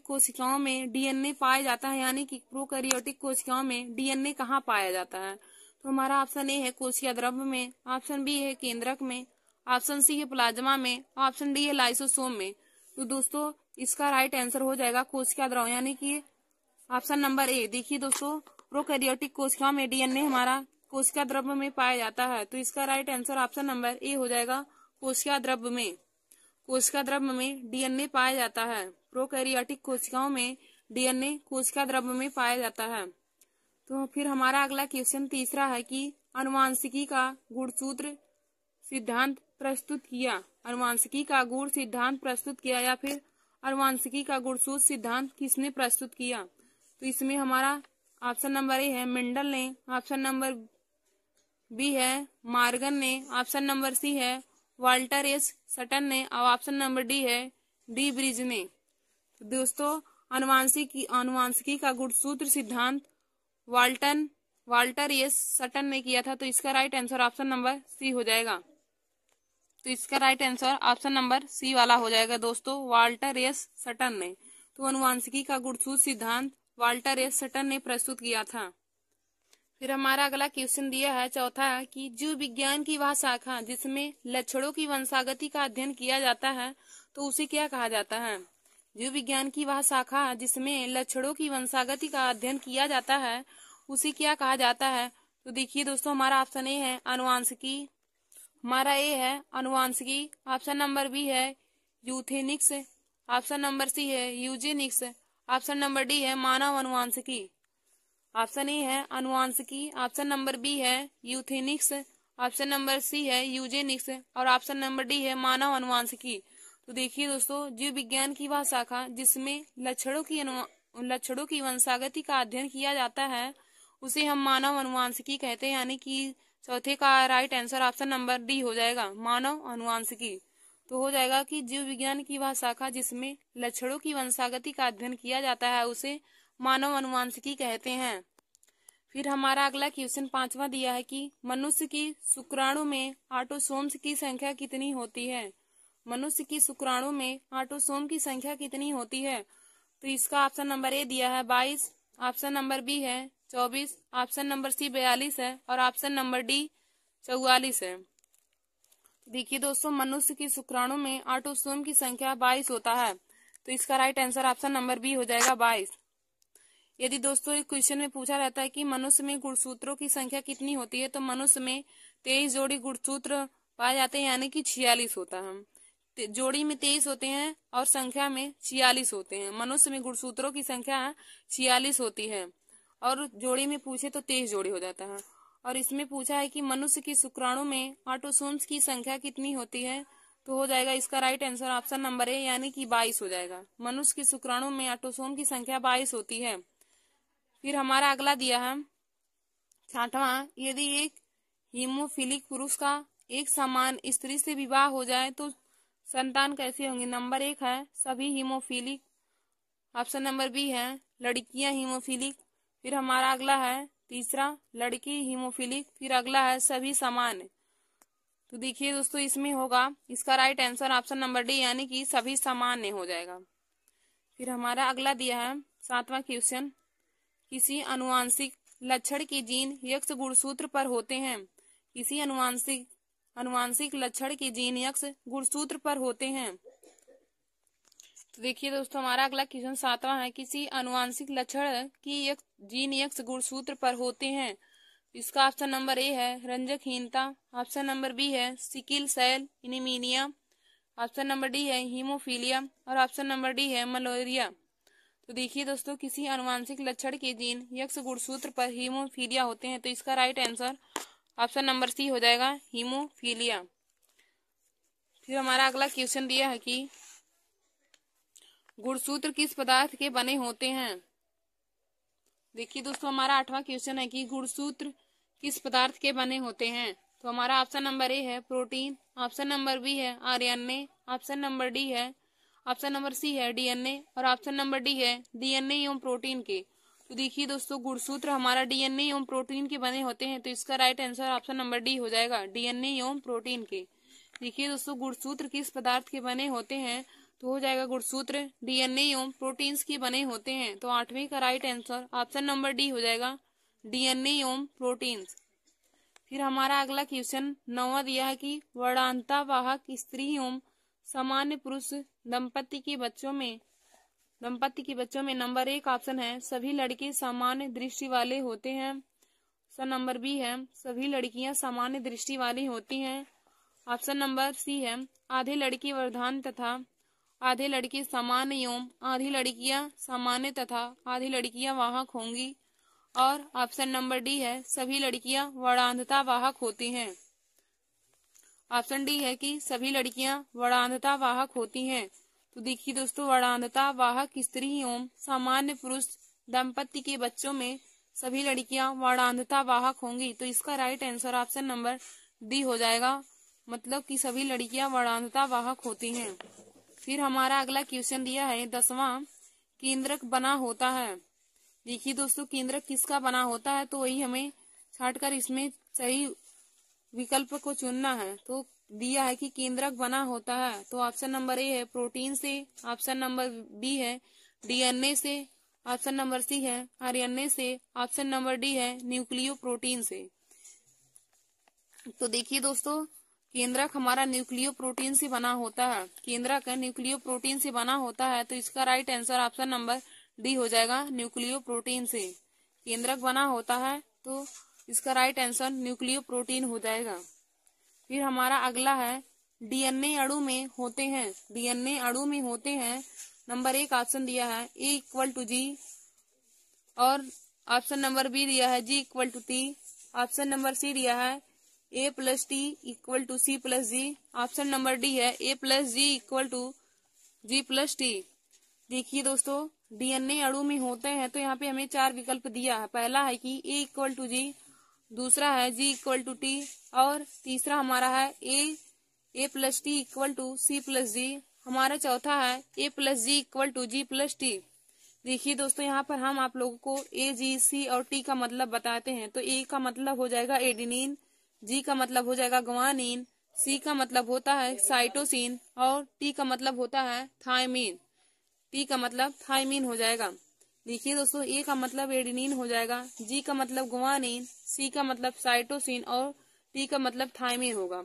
कोशिकाओं में डीएनए पाया जाता है यानी कि प्रोकैरियोटिक कोशिकाओं में डीएनए कहाँ पाया जाता है। तो हमारा ऑप्शन ए है कोशिका द्रव में, ऑप्शन बी है केंद्रक में, ऑप्शन सी है प्लाज्मा में, ऑप्शन डी है लाइसोसोम में। तो दोस्तों इसका राइट आंसर हो जाएगा कोशिका द्रव यानी कि ऑप्शन नंबर ए। देखिए दोस्तों प्रोकैरियोटिक कोशिकाओं में डीएनए हमारा कोशिका द्रव में पाया जाता है। तो इसका राइट आंसर ऑप्शन नंबर ए हो जाएगा कोशिका द्रव में। कोशिका द्रव में डीएनए पाया जाता है। प्रोकैरियोटिक कोशिकाओं में डीएनए कोशिका द्रव में पाया जाता है। तो फिर हमारा अगला क्वेश्चन तीसरा है कि आनुवांशिकी का गुणसूत्र सिद्धांत प्रस्तुत किया। आनुवांशिकी का गुण सिद्धांत प्रस्तुत किया या फिर आनुवांशिकी का गुणसूत्र सिद्धांत किसने प्रस्तुत किया। तो इसमें हमारा ऑप्शन नंबर ए है मेंडल ने, ऑप्शन नंबर बी है मार्गन ने, ऑप्शन नंबर सी है वाल्टर एस सटन ने और ऑप्शन नंबर डी है डी ब्रिज ने। तो दोस्तों आनुवांशिकी का गुणसूत्र सिद्धांत वाल्टर एस सटन ने किया था। तो इसका right answer option number C हो जाएगा। तो इसका right answer option number C वाला हो जाएगा दोस्तों वाल्टर एस सटन ने। तो आनुवांशिकी का गुणसूत्र सिद्धांत वाल्टर एस सटन ने प्रस्तुत किया था। फिर हमारा अगला क्वेश्चन दिया है चौथा कि जीव विज्ञान की वह शाखा जिसमें लक्षणों की वंशागति का अध्ययन किया जाता है तो उसे क्या कहा जाता है। जीव विज्ञान की वह शाखा जिसमें लक्षणों की वंशागति का अध्ययन किया जाता है उसे क्या कहा जाता है। तो देखिए दोस्तों, हमारा ऑप्शन ए है अनुवांशिकी, हमारा ए है अनुवांशिकी, ऑप्शन नंबर बी है यूथेनिक्स, ऑप्शन नंबर सी है यूजेनिक्स, ऑप्शन नंबर डी है मानव अनुवांशिकी। ऑप्शन ए है अनुवांशिकी, ऑप्शन नंबर बी है यूथेनिक्स, ऑप्शन नंबर सी है यूजेनिक्स और ऑप्शन नंबर डी है मानव अनुवांशिकी। तो देखिए दोस्तों, जीव विज्ञान की वह शाखा जिसमें लक्षणों की वंशागति का अध्ययन किया जाता है उसे हम मानव अनुवांशिकी कहते हैं, यानी कि चौथे का right answer option number D हो जाएगा, मानव अनुवांशिकी। तो हो जाएगा कि जीव विज्ञान की वह शाखा जिसमें लक्षणों की वंशागति का अध्ययन किया जाता है उसे मानव अनुवांशिकी कहते हैं। फिर हमारा अगला क्वेश्चन पांचवा दिया है कि मनुष्य की शुक्राणु में ऑटोसोम्स की संख्या कितनी होती है। मनुष्य की शुक्राणु में ऑटोसोम की संख्या कितनी होती है। तो इसका ऑप्शन नंबर ए दिया है 22, ऑप्शन नंबर बी है 24, ऑप्शन नंबर सी 42 है और ऑप्शन नंबर डी 44 है। देखिए दोस्तों, मनुष्य की शुक्राणु में ऑटोसोम की संख्या 22 होता है, तो इसका right answer option number B हो जाएगा 22। यदि दोस्तों एक क्वेश्चन में पूछा रहता है कि मनुष्य में गुणसूत्रों की संख्या कितनी होती है, तो मनुष्य में 23 जोड़ी गुणसूत्र पाए जाते हैं, यानी कि 46 होता है। जोड़ी में 23 होते हैं और संख्या में 46 होते हैं। मनुष्य में गुणसूत्रों की संख्या 46 होती है और जोड़ी में पूछे तो 23 जोड़ी हो जाता है। और इसमें पूछा है कि मनुष्य की शुक्राणु में ऑटोसोम्स की संख्या कितनी होती है, तो हो जाएगा इसका राइट आंसर ऑप्शन नंबर ए, यानी कि 22 हो जाएगा। मनुष्य की शुक्राणु में ऑटोसोम की संख्या 22 होती है। फिर हमारा अगला दिया है छठवां, यदि एक हीमोफिलिक पुरुष का एक समान स्त्री से विवाह हो जाए तो संतान कैसे होंगे। नंबर 1 है सभी हीमोफिलिक, ऑप्शन नंबर बी है लड़कियां हीमोफिलिक, फिर हमारा अगला है तीसरा लड़की हीमोफिलिक, फिर अगला है सभी समान। तो देखिए दोस्तों, इसमें होगा इसका right answer option number D, यानी कि सभी सामान्य हो जाएगा। फिर हमारा अगला दिया है सातवां क्वेश्चन, किसी अनुवांशिक लक्षण के जीन यक्ष गुणसूत्र पर होते हैं। किसी अनुवांशिक लक्षण के जीन यक्ष गुणसूत्र पर होते हैं। तो देखिए दोस्तों, हमारा अगला क्वेश्चन सातवां है, किसी अनुवांशिक लक्षण की जीन यक्ष गुणसूत्र पर होते हैं। इसका ऑप्शन नंबर ए है रंजकहीनता, ऑप्शन नंबर बी है sickle cell anaemia, option number D है हीमोफीलिया और ऑप्शन नंबर डी है मलेरिया। तो देखिए दोस्तों, किसी अनुवांशिक लक्षण के जीन यक्ष गुणसूत्र पर हीमोफीलिया होते हैं, तो इसका right answer option number C हो जाएगा, हीमोफीलिया। फिर हमारा अगला क्वेश्चन दिया है कि गुणसूत्र किस पदार्थ के बने होते हैं। देखिए दोस्तों, हमारा आठवां क्वेश्चन है कि गुणसूत्र किस पदार्थ के बने होते हैं। तो हमारा ऑप्शन नंबर ए है प्रोटीन, ऑप्शन नंबर बी है आरएनए, ऑप्शन नंबर डी है, ऑप्शन नंबर सी है डीएनए और ऑप्शन नंबर डी है डीएनए एवं प्रोटीन के। तो देखिए दोस्तों, गुणसूत्र हमारा डीएनए एवं प्रोटीन के बने होते हैं, तो इसका right answer option number D हो जाएगा, डीएनए एवं प्रोटीन के। देखिए दोस्तों, गुणसूत्र किस पदार्थ के बने होते हैं, तो हो जाएगा गुणसूत्र डीएनए एवं प्रोटीन्स के बने होते हैं। तो आठवीं का right answer option number D हो जाएगा, डीएनए एवं प्रोटीन्स। फिर हमारा अगला क्वेश्चन नौवां दिया है कि वर्णांता वाहक स्त्री एवं सामान्य पुरुष दंपत्ति के बच्चों में नंबर 1 ऑप्शन है सभी लड़के सामान्य दृष्टि वाले होते हैं, ऑप्शन नंबर बी है सभी लड़कियां सामान्य दृष्टि वाली होती हैं, ऑप्शन नंबर सी है आधे लड़के वर्धान तथा आधे लड़के सामान्य एवं आधी लड़कियां सामान्य तथा आधी लड़कियां वाहक होंगी, और ऑप्शन नंबर डी है सभी लड़कियां वर्णांधता वाहक होती हैं। ऑप्शन डी है कि सभी लड़कियां वर्णांधता वाहक होती हैं। तो देखिए दोस्तों, वर्णांधता वाहक स्त्री एवं सामान्य पुरुष दंपत्ति के बच्चों में सभी लड़कियां वर्णांधता वाहक होंगी, तो इसका right answer option number D हो जाएगा, मतलब कि सभी लड़कियां वर्णांधता वाहक होती हैं। फिर हमारा अगला क्वेश्चन दिया है 10वां, केंद्रक बना होता है। देखिए दोस्तों, केंद्रक किसका बना होता है, तो वही हमें छांटकर इसमें सही विकल्प को चुनना है। तो दिया है कि केंद्रक बना होता है, तो ऑप्शन नंबर ए है प्रोटीन से, ऑप्शन नंबर बी है डीएनए से, ऑप्शन नंबर सी है आरएनए से, ऑप्शन नंबर डी है न्यूक्लियो प्रोटीन से। तो देखिए दोस्तों, केंद्रक हमारा न्यूक्लियो प्रोटीन से बना होता है, केंद्रक न्यूक्लियो प्रोटीन से बना होता है, तो इसका right answer option number D हो जाएगा, न्यूक्लियो प्रोटीन से। केंद्रक बना होता है तो इसका राइट आंसर न्यूक्लियो प्रोटीन हो जाएगा। फिर हमारा अगला है डीएनए अणु में होते हैं, डीएनए अणु में होते हैं। नंबर 1 ऑप्शन दिया है ए इक्वल टू जी, और ऑप्शन नंबर बी दिया है G equal to T, option number C दिया है A plus T equal to C plus G, option number D है A plus G equal to G plus T. देखिए दोस्तों, DNA अणु में होते हैं तो यहाँ पे हमें 4 विकल्प दिया है। पहला है कि ए इक्वल टू जी, दूसरा है जी इक्वल टू टी, और तीसरा हमारा है A plus T equal to C plus G, हमारा चौथा है A plus G equal to G plus T. देखिए दोस्तों, यहाँ पर हम आप लोगों को ए जी सी और टी का मतलब बताते हैं। तो ए का मतलब हो जाएगा एडेनिन, जी का मतलब हो जाएगा ग्वानिन, सी का मतलब होता है साइटोसिन, और टी का मतलब होता है थायमीन, टी का मतलब थायमीन हो जाएगा। देखिए दोस्तों, ए का मतलब एडेनिन हो जाएगा, जी का मतलब ग्वानिन, सी का मतलब साइटोसिन, और टी का मतलब थायमीन होगा।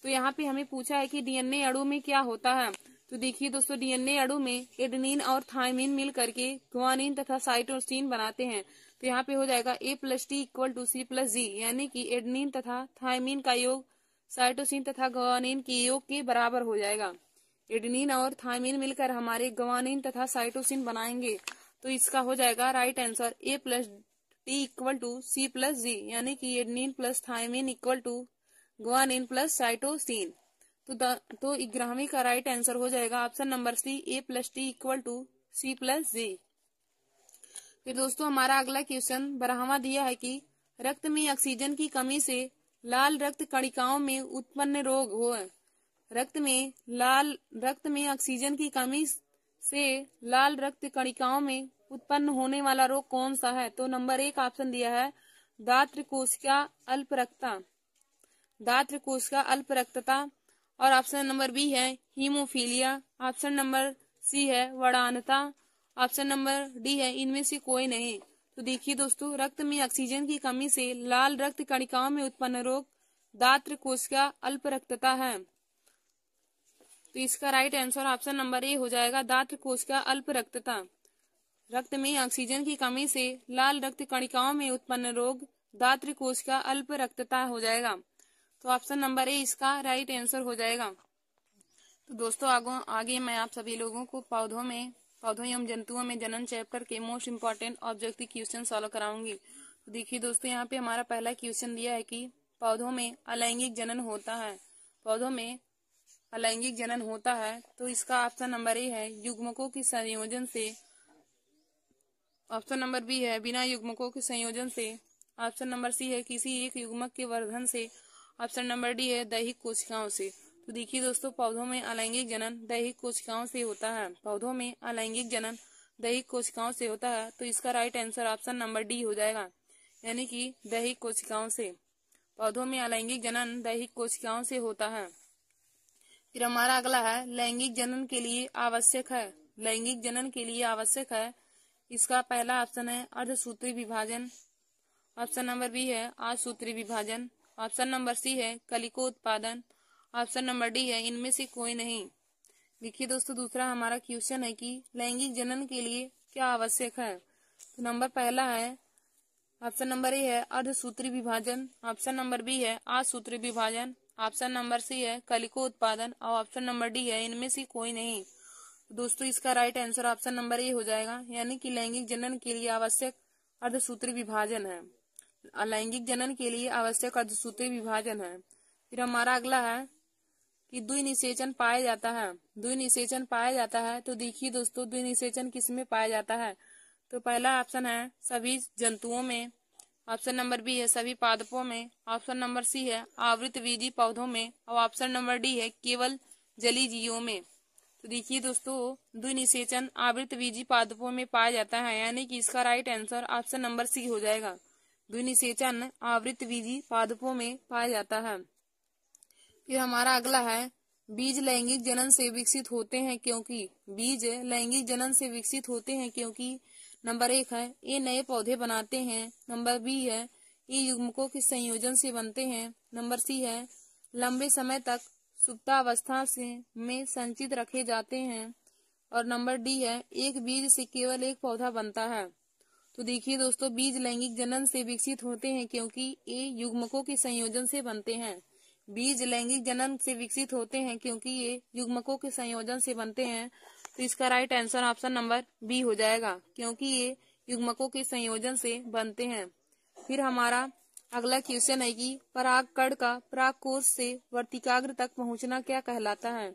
तो यहाँ पे हमें पूछा है कि डीएनए अणु में क्या होता है। तो देखिए दोस्तों, डीएनए अणु में एडेनिन और थायमीन मिल करके ग्वानिन तथा साइटोसिन बनाते हैं। तो यहाँ पे हो जाएगा A plus T equal to C plus G, यानी कि एडेनिन तथा थायमीन का योग साइटोसिन तथा ग्वानिन के योग के बराबर हो जाएगा। एडेनिन और थायमीन मिलकर हमारे ग्वानिन तथा साइटोसिन बनाएंगे। तो इसका हो जाएगा right answer A plus T equal to C plus G, यानी कि adenine plus thymine equal to guanine plus cytosine. तो 11वीं का राइट आंसर हो जाएगा option number C, A plus T equal to C plus G. फिर दोस्तों, हमारा अगला क्वेश्चन 12वां दिया है कि रक्त में ऑक्सीजन की कमी से लाल रक्त कणिकाओं में उत्पन्न रोग हो। रक्त में ऑक्सीजन की कमी से लाल रक्त कणिकाओं में उत्पन्न होने वाला रोग कौन सा है। तो नंबर 1 ऑप्शन दिया है दात्र कोशिका अल्परक्तता, दात्र कोशिका अल्परक्तता, और ऑप्शन नंबर बी है हीमोफीलिया, ऑप्शन नंबर सी है वड़ानता, ऑप्शन नंबर डी है इनमें से कोई नहीं। तो देखिए दोस्तों, रक्त में ऑक्सीजन की कमी से लाल रक्त कणिकाओं में उत्पन्न रोग दात्र कोशिका अल्परक्तता है। तो इसका राइट आंसर ऑप्शन नंबर ए हो जाएगा, दात्र कोशिका अल्परक्तता। रक्त में ऑक्सीजन की कमी से लाल रक्त कणिकाओं में उत्पन्न रोग दात्र कोशिका अल्परक्तता हो जाएगा। तो ऑप्शन नंबर ए इसका राइट आंसर हो जाएगा। तो दोस्तों, आगे मैं आप सभी लोगों को पौधों एवं जंतुओं में जनन चैप्टर के most important objective question solve कराऊंगी। तो देखिए दोस्तों, यहाँ पे हमारा पहला क्वेश्चन दिया है कि पौधों में अलैंगिक जनन होता है, पौधों में अलैंगिक जनन होता है। तो इसका ऑप्शन नंबर ए है युग्मकों के संयोजन से, ऑप्शन नंबर बी है बिना युग्मकों के संयोजन से, ऑप्शन नंबर सी है किसी एक युग्मक के वर्धन से, ऑप्शन नंबर डी है दैहिक कोशिकाओं से। तो देखिए दोस्तों, पौधों में अलैंगिक जनन दैहिक कोशिकाओं से होता है, पौधों में अलैंगिक जनन दैहिक कोशिकाओं से होता है। तो इसका right answer option number D हो जाएगा, यानी कि दैहिक कोशिकाओं से। पौधों में अलैंगिक जनन दैहिक कोशिकाओं से होता है। फिर हमारा अगला है लैंगिक जनन के लिए आवश्यक है, लैंगिक जनन के लिए आवश्यक है। इसका पहला ऑप्शन है अर्धसूत्री विभाजन, ऑप्शन नंबर बी है आसूत्री विभाजन, ऑप्शन नंबर सी है कलिको उत्पादन, ऑप्शन नंबर डी है इनमें से कोई नहीं। देखिए दोस्तों, दूसरा हमारा क्वेश्चन है कि लैंगिक जनन के लिए क्या आवश्यक है। तो नंबर पहला है ऑप्शन नंबर ए है अर्धसूत्री विभाजन, ऑप्शन नंबर बी है आसूत्री विभाजन, ऑप्शन नंबर सी है कलिको उत्पादन, और ऑप्शन नंबर डी है इनमें से कोई नहीं। दोस्तों, इसका राइट आंसर ऑप्शन नंबर ए हो जाएगा, यानी कि लैंगिक जनन के लिए आवश्यक अर्धसूत्री विभाजन है, लैंगिक जनन के लिए आवश्यक अर्धसूत्री विभाजन है। फिर हमारा अगला है कि द्विनिषेचन पाया जाता है, द्विनिषेचन पाया जाता है। तो देखिए दोस्तों, द्विनिषेचन किसमें पाया जाता है। तो पहला ऑप्शन है सभी जंतुओं में, ऑप्शन नंबर बी है सभी पादपों में, ऑप्शन नंबर सी है आवृतबीजी पौधों में, और ऑप्शन नंबर डी है केवल जलीय जीवों में। तो देखिए दोस्तों, द्विनिषेचन आवृतबीजी पादपों में पाया जाता है, यानी कि इसका right answer option number C हो जाएगा, द्विनिषेचन आवृतबीजी पादपों में पाया जाता है। फिर हमारा अगला है बीज लैंगिक जनन से विकसित होते हैं क्योंकि, बीज लैंगिक जनन से विकसित होते हैं क्योंकि नंबर 1 है ये नए पौधे बनाते हैं। नंबर बी है ये युग्मकों के संयोजन से बनते हैं। नंबर सी है लंबे समय तक सुप्तावस्था में संचित रखे जाते हैं। और नंबर डी है एक बीज से केवल एक पौधा बनता है। तो देखिए दोस्तों, बीज लैंगिक जनन से विकसित होते हैं क्योंकि ये युग्मकों के संयोजन से बनते हैं। बीज लैंगिक जनन से विकसित होते हैं क्योंकि ये युग्मकों के संयोजन से बनते हैं। तो इसका right answer option number B हो जाएगा, क्योंकि ये युग्मकों के संयोजन से बनते हैं। फिर हमारा अगला क्वेश्चन है कि परागकण का परागकोश से वर्तिकाग्र तक पहुंचना क्या कहलाता है।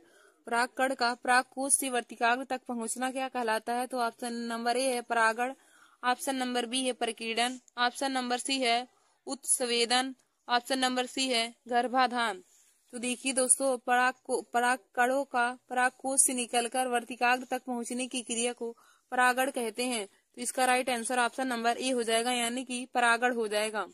परागकण का परागकोश से वर्तिकाग्र तक पहुंचना क्या कहलाता है। तो ऑप्शन नंबर ए है परागण, ऑप्शन नंबर बी है प्रकीर्णन, ऑप्शन नंबर सी है उत्सवेदन, ऑप्शन नंबर सी है गर्भाधान। तो देखिए दोस्तों, परागकणों का परागकोश से निकलकर वर्तिकाग्र तक पहुंचने की क्रिया को परागण कहते हैं। तो इसका राइट आंसर ऑप्शन नंबर ए हो जाएगा, यानी कि परागण हो जाएगा।